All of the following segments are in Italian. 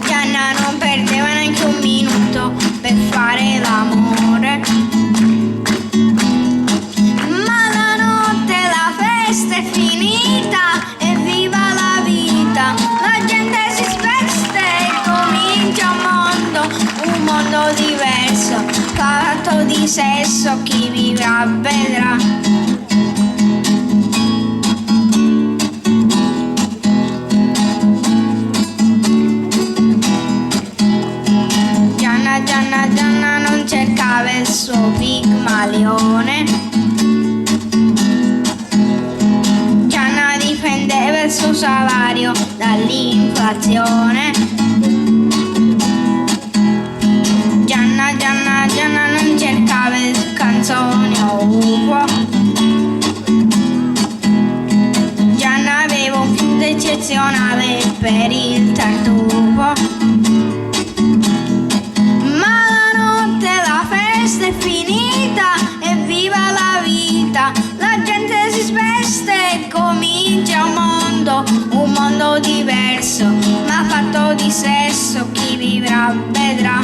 Gianna non perdeva neanche un minuto per fare l'amore. Ma la notte la festa è finita, evviva la vita. La gente si spesta e comincia un mondo diverso, fatto di sesso, chi vivrà vedrà. Gianna non cercava il suo Pigmalione. Gianna difendeva il suo salario dall'inflazione. Gianna non cercava il canzone o UFO. Gianna aveva un fiuto eccezionale per il tartufo. È finita, evviva la vita. La gente si spesta e comincia un mondo diverso, ma fatto di sesso, chi vivrà vedrà.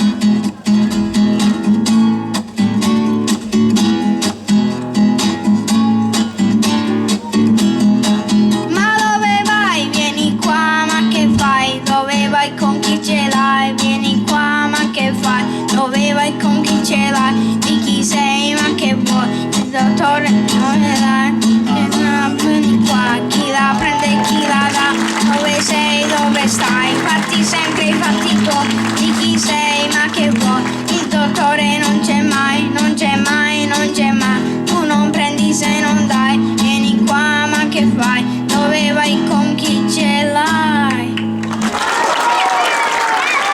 Ma dove vai? Vieni qua, ma che fai? Dove vai, con chi ce l'hai? Vieni qua, ma che fai? Dove vai, con chi ce l'hai? Di chi sei, ma che vuoi? Il dottore non le dai. Vieni qua, chi la prende e chi la dà? Dove sei, dove stai? Fatti sempre i fatti tuoi. Di chi sei, ma che vuoi?